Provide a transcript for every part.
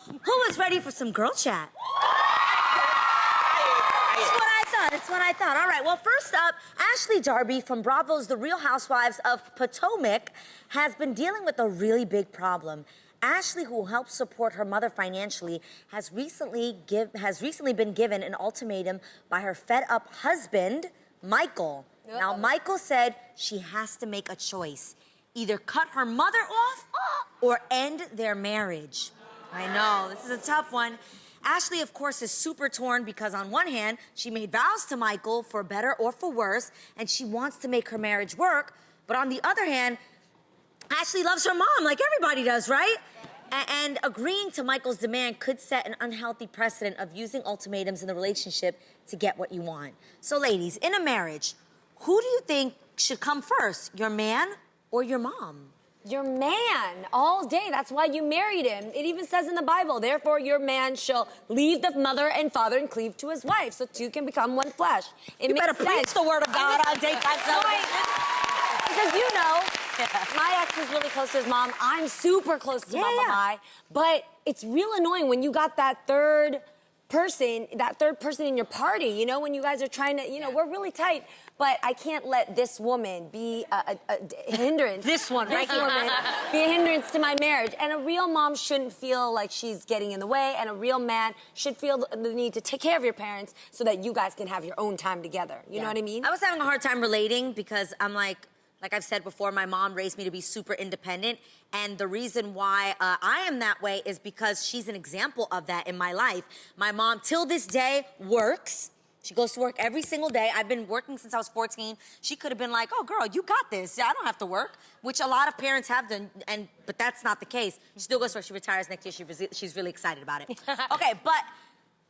who was ready for some girl chat? That's what I thought. All right, well, first up, Ashley Darby from Bravo's The Real Housewives of Potomac has been dealing with a really big problem. Ashley, who helps support her mother financially, has recently been given an ultimatum by her fed-up husband, Michael. Now, Michael said she has to make a choice. Either cut her mother off or end their marriage. I know, this is a tough one. Ashley, of course, is super torn because on one hand, she made vows to Michael for better or for worse, and she wants to make her marriage work. But on the other hand, Ashley loves her mom like everybody does, right? And agreeing to Michael's demand could set an unhealthy precedent of using ultimatums in the relationship to get what you want. So ladies, in a marriage, who do you think should come first, your man or your mom? Your man, all day. That's why you married him. It even says in the Bible, therefore your man shall leave the mother and father and cleave to his wife, so two can become one flesh. You better preach the word of God on daytime television. Because you know, my ex was really close to his mom. I'm super close to Mama Mai. But it's real annoying when you got that third person in your party, you know, when you guys are trying to, you know, we're really tight, but I can't let this woman be a hindrance. This woman be a hindrance to my marriage. And a real mom shouldn't feel like she's getting in the way, and a real man should feel the need to take care of your parents so that you guys can have your own time together. You know what I mean? I was having a hard time relating because I'm like I've said before, my mom raised me to be super independent. And the reason why I am that way is because she's an example of that in my life. My mom, till this day, works. She goes to work every single day. I've been working since I was 14. She could have been like, oh, girl, you got this. I don't have to work, which a lot of parents have done, but that's not the case. She still goes to work. She retires next year. She's really excited about it. Okay, but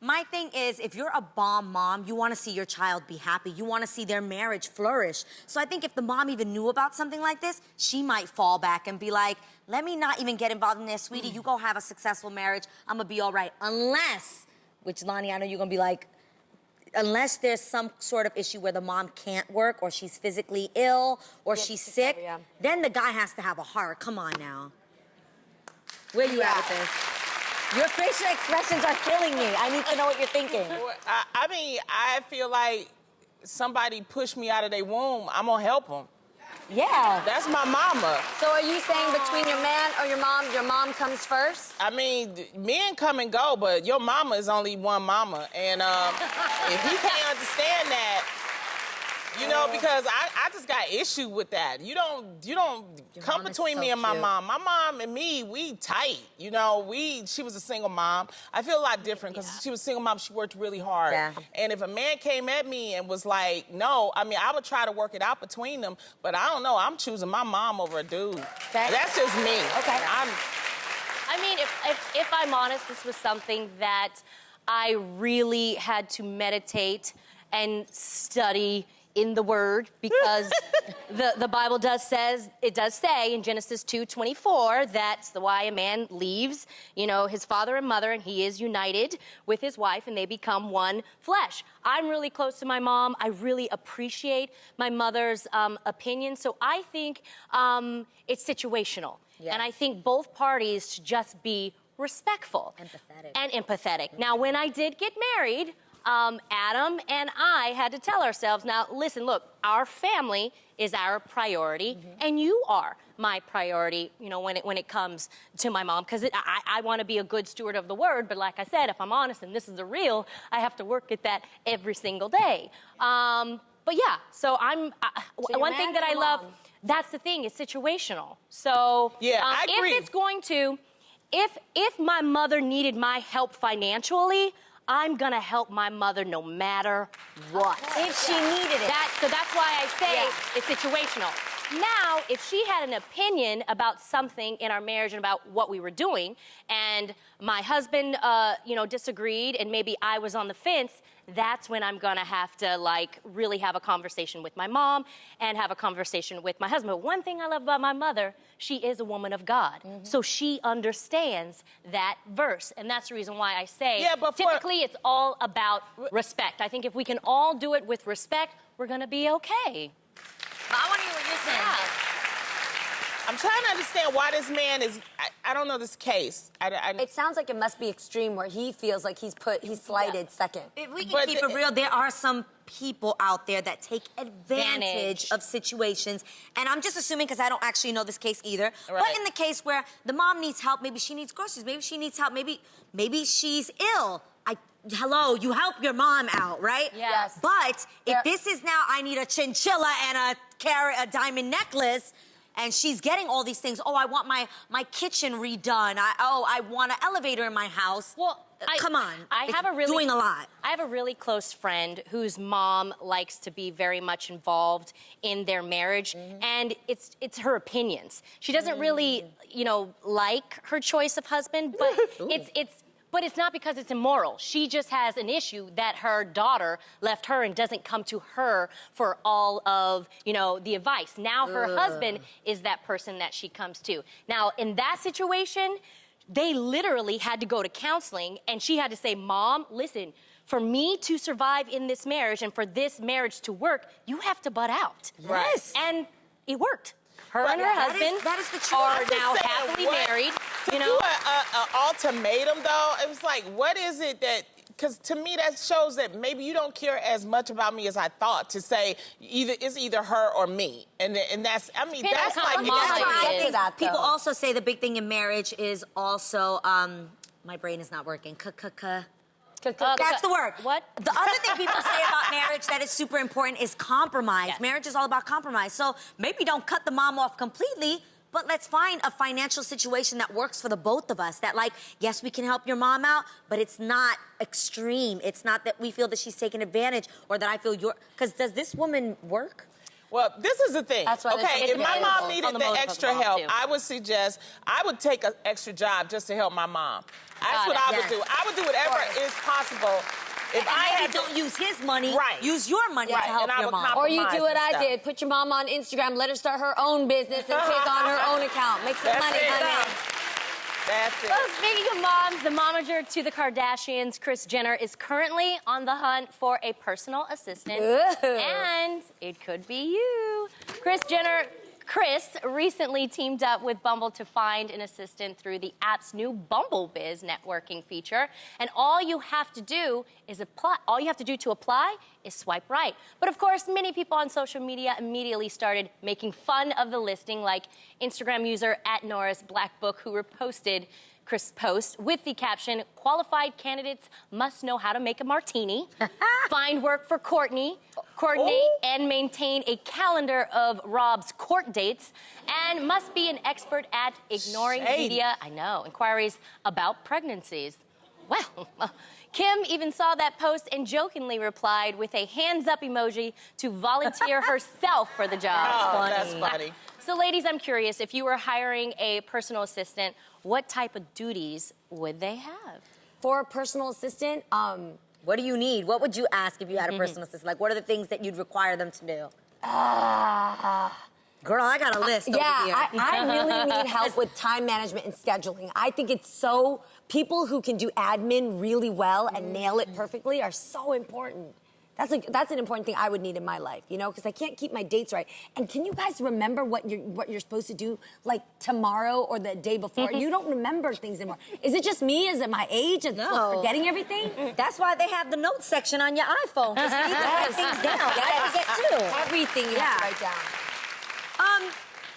my thing is, if you're a bomb mom, you want to see your child be happy. You want to see their marriage flourish. So I think if the mom even knew about something like this, she might fall back and be like, let me not even get involved in this. Sweetie, you go have a successful marriage. I'm going to be all right. Unless, which Lonnie, I know you're going to be like, unless there's some sort of issue where the mom can't work or she's physically ill or she's sick, then the guy has to have a heart. Come on now. Where you at with this? Your facial expressions are killing me. I need to know what you're thinking. I mean, I feel like somebody pushed me out of their womb. I'm gonna help them. Yeah. That's my mama. So are you saying between your man or your mom comes first? I mean, men come and go, but your mama is only one mama. And if he can't understand that, you know, because I just got issue with that. You don't come between me and my mom. My mom and me, we tight. You know, she was a single mom. I feel a lot different because she was a single mom. She worked really hard. Yeah. And if a man came at me and was like, no, I mean, I would try to work it out between them. But I don't know. I'm choosing my mom over a dude. Okay. That's just me. Okay. I mean, if I'm honest, this was something that I really had to meditate and study in the Word, because the Bible does say in Genesis 2:24 that's why a man leaves, you know, his father and mother, and he is united with his wife, and they become one flesh. I'm really close to my mom. I really appreciate my mother's opinion, so I think it's situational. Yeah. And I think both parties should just be respectful. Empathetic. Now, when I did get married, Adam and I had to tell ourselves, now, listen, look, our family is our priority, and you are my priority, you know, when it comes to my mom, because I want to be a good steward of the Word, but like I said, if I'm honest, and this is the real, I have to work at that every single day. But yeah, so one thing that I love, that's the thing, it's situational. So yeah, I agree. If it's going to, if my mother needed my help financially, I'm gonna help my mother no matter what. If she needed it. So that's why I say it's situational. Now, if she had an opinion about something in our marriage and about what we were doing, and my husband, disagreed, and maybe I was on the fence, that's when I'm gonna have to, like, really have a conversation with my mom and have a conversation with my husband. But one thing I love about my mother, she is a woman of God. So she understands that verse. And that's the reason why I say, typically it's all about respect. I think if we can all do it with respect, we're gonna be okay. I want to hear what you're saying. I'm trying to understand why this man is, I don't know this case. It sounds like it must be extreme where he feels like he's slighted second. If we can But keep it real, there are some people out there that take advantage of situations. And I'm just assuming, because I don't actually know this case either, Right. but in the case where the mom needs help, maybe she needs groceries, maybe she needs help, maybe she's ill. Hello, you help your mom out, right? Yes. But if this is now, I need a chinchilla and a diamond necklace, and she's getting all these things. Oh, I want my kitchen redone. I want an elevator in my house. Well, come on. Doing a lot. I have a really close friend whose mom likes to be very much involved in their marriage, and it's her opinions. She doesn't really, like her choice of husband, but But it's not because it's immoral. She just has an issue that her daughter left her and doesn't come to her for all of, the advice. Now her husband is that person that she comes to. Now, in that situation, they literally had to go to counseling, and she had to say, Mom, listen, for me to survive in this marriage and for this marriage to work, you have to butt out. Yes. And it worked. Her and her husband that is the truth. are I'm just now saying, happily married. To do an ultimatum, though, it was like, what is it that... Because to me, that shows that maybe you don't care as much about me as I thought, to say it's either her or me. And that's, I mean, that's how like... the mom That's why I is. think that, though. people also say the big thing in marriage is also, my brain is not working. That's the word. What? The other thing people say about marriage that is super important is compromise. Yes. Marriage is all about compromise. So maybe don't cut the mom off completely, but let's find a financial situation that works for the both of us. That, like, yes, we can help your mom out, but it's not extreme. It's not that we feel that she's taking advantage or that I feel because does this woman work? Well, this is the thing. That's why okay, it's if my mom needed on the the motive of extra the mom, help, too. I would suggest I would take an extra job just to help my mom. That's what I would do. I would do whatever is possible. If I maybe don't use his money, Right. use your money Right, to help and I your would mom. Or you do compromise what and I stuff. did. Put your mom on Instagram. Let her start her own business and take on her own account. Make some That's money, it. honey. That's it. Well, speaking of moms, the momager to the Kardashians, Kris Jenner, is currently on the hunt for a personal assistant. Ooh. And it could be you. Kris recently teamed up with Bumble to find an assistant through the app's new Bumble Biz networking feature. And all you have to do is apply. All you have to do to apply is swipe right. But of course, many people on social media immediately started making fun of the listing, like Instagram user @NorrisBlackBook, who reposted Kris' post with the caption, "Qualified candidates must know how to make a martini, find work for coordinate and maintain a calendar of Rob's court dates, and must be an expert at ignoring media, inquiries about pregnancies." Well, Kim even saw that post and jokingly replied with a hands up emoji to volunteer herself for the job. Oh, that's funny. So, ladies, I'm curious, if you were hiring a personal assistant, what type of duties would they have? For a personal assistant, What do you need? What would you ask if you had a personal assistant? Like, what are the things that you'd require them to do? Girl, I got a list over here. I really need help with time management and scheduling. I think it's so, people who can do admin really well and nail it perfectly are so important. That's an important thing I would need in my life, because I can't keep my dates right. And can you guys remember what you're supposed to do, like tomorrow or the day before? You don't remember things anymore. Is it just me? Is it my age? It's like forgetting everything? That's why they have the notes section on your iPhone. Because you need to write things down. I forget too. Everything you have to write down.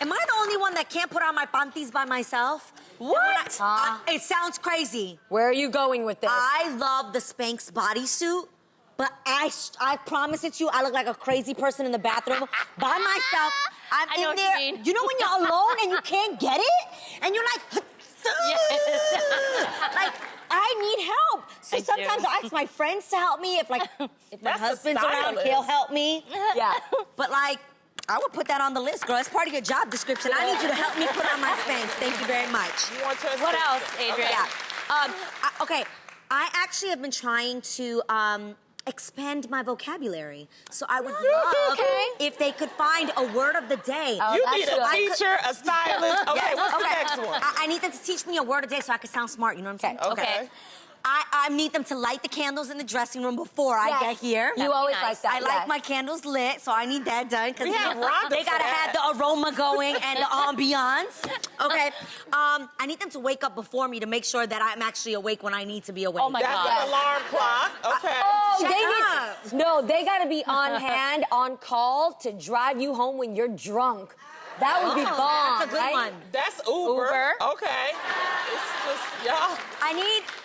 Am I the only one that can't put on my panties by myself? What? It sounds crazy. Where are you going with this? I love the Spanx bodysuit, but I promise it to you, I look like a crazy person in the bathroom by myself. I'm I know in what you there. mean. You know when you're alone and you can't get it? And you're like, like, I need help. So I do. sometimes I ask my friends to help me. If my That's a husband's around, stylist. he'll help me. Yeah. But like, I would put that on the list, girl. It's part of your job description. I need you to help me put on my Spanx. Thank you very much. You want your What else, assistant? Adrian? Yeah. Okay. I actually have been trying to expand my vocabulary. So I would love if they could find a word of the day. You need a good. teacher, a stylist. Okay, Yes, what's the next one? I need them to teach me a word a day so I can sound smart. You know what I'm saying? Okay. I need them to light the candles in the dressing room before I get here. You always nice. like that. I like my candles lit, so I need that done because We have Rhonda they gotta for have that. the aroma going and the ambiance. Okay, I need them to wake up before me to make sure that I'm actually awake when I need to be awake. Oh my That's God. an alarm clock. Okay. Oh, they gotta be on hand, on call to drive you home when you're drunk. That would be bomb. That's a good right? one. That's Uber. Okay. It's just, y'all.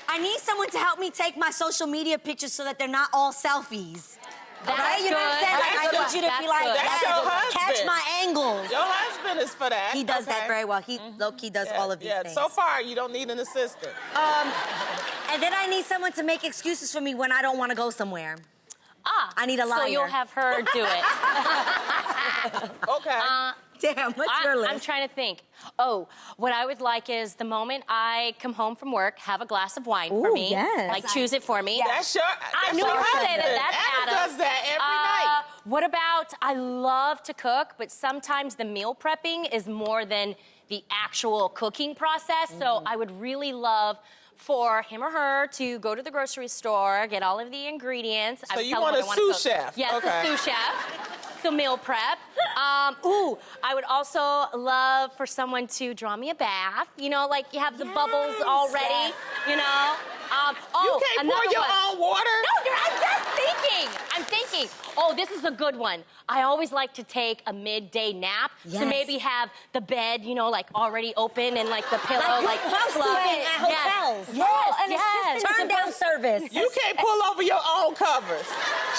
I need someone to help me take my social media pictures so that they're not all selfies. That's Right? You know what I'm saying? good. Like, I That's need you to good. be like, That's your catch husband. my angles. Your husband is for that. He does that Okay. very well. He low-key does all of these things. So far, you don't need an assistant. And then I need someone to make excuses for me when I don't want to go somewhere. I need a liar. So you'll have her do it. Okay. Damn, what's your list? I'm trying to think. Oh, what I would like is the moment I come home from work, have a glass of wine for Ooh, me. yes. Like, choose it for me. That's your. I That's knew your you would say husband. that. That's Adam Adam. does that every night. What about, I love to cook, but sometimes the meal prepping is more than the actual cooking process. So I would really love for him or her to go to the grocery store, get all of the ingredients. So I you tell want them a what I wanna sous cook. chef. Yes, Okay. a sous chef. So meal prep. I would also love for someone to draw me a bath. You know, like you have the bubbles already. You know. You can't pour another your one. own water. No, I'm just thinking. I'm thinking. Oh, this is a good one. I always like to take a midday nap. So Yes. maybe have the bed, you know, like already open and like the pillow, like housekeeping at hotels. Yes, an yes. Turn down service. You can't pull over your own covers.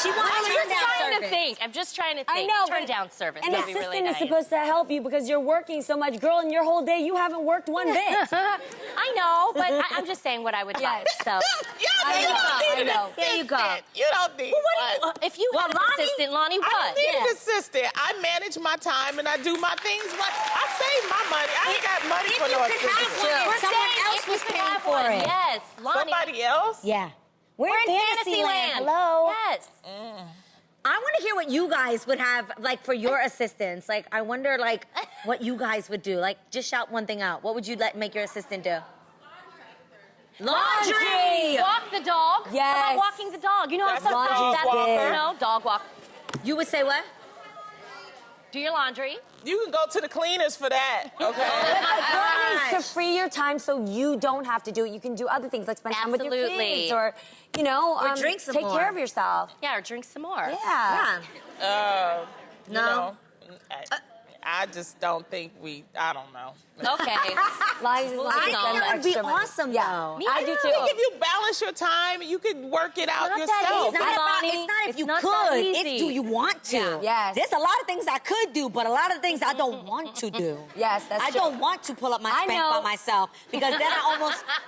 She wants I'm turn just down trying service. to think. I'm just trying to think. I know, Turn but down service. An That'd be assistant really nice. is supposed to help you because you're working so much. Girl, in your whole day, you haven't worked one bit. I know, but I'm just saying what I would like. So, You don't need I an know. There you go. assistant. You don't need one. if you Well, had an Lonnie- assistant, Lonnie, I what? don't need an assistant. I manage my time and I do my things. I save my money. I ain't got money for no assistant. We're Someone saying else if you was could paying have for one. it. Yes, Lonnie. Somebody else? Yeah. We're in Fantasyland. Hello. Yes. I want to hear what you guys would have, like, for your assistants. Like, I wonder, like, what you guys would do. Like, just shout one thing out. What would you make your assistant do? Laundry! Walk the dog. How Yes. about walking the dog? You know, That's a sometimes dog that's, walker. you know, dog walk. You would say what? Do your laundry. You can go to the cleaners for that. Okay. The goal is to free your time so you don't have to do it. You can do other things like spend time with your Absolutely. kids or, you know, Or drink some take more. care of yourself. Yeah, or drink some more. Yeah. Yeah. You No. know, I just don't think I don't know. Okay. Lies is like I spend think it would be extra money. awesome, Yeah. though. I do I too. think if you balance your time, you can work it out Not that yourself. easy. Lonnie, It's not if it's you not that could. easy. It's do you want to. Yeah. Yes. There's a lot of things I could do, but a lot of things I don't want to do. Yes, that's I true. don't want to pull up my I spank know. by myself because then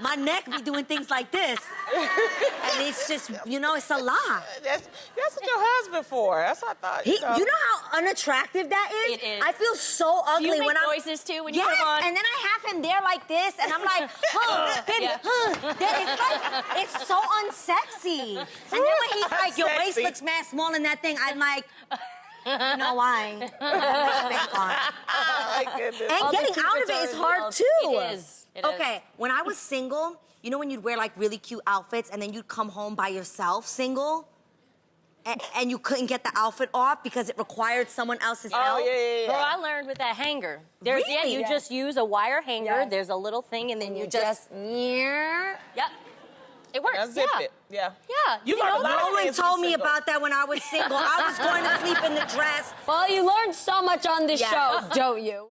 my neck be doing things like this. And it's just, you know, it's a lot. That's what your husband for. That's what I thought. You know how unattractive that is? It is. I feel so ugly Do you make when I'm... noises too when you Yes, come on? and then I have him there like this, and I'm like, baby, Yeah. It's so unsexy. And then when he's like, your waist Unsexy. looks mad small in that thing, I'm like, you know why? Spank on. Oh, my goodness. And All the getting out of secrets it are is hard revealed. too. It is. It is. Okay, when I was single, you know when you'd wear like really cute outfits and then you'd come home by yourself single? And you couldn't get the outfit off because it required someone else's Oh, help? yeah. Girl, I learned with that hanger. There's Really? you just use a wire hanger. Yes. There's a little thing, and then you just yeah. yep. It works. Now zip yeah. it. Yeah. Yeah. You learn a lot No of one things told when me you're single. about that when I was single. I was going to sleep in the dress. Well, you learned so much on this Yeah. show, don't you?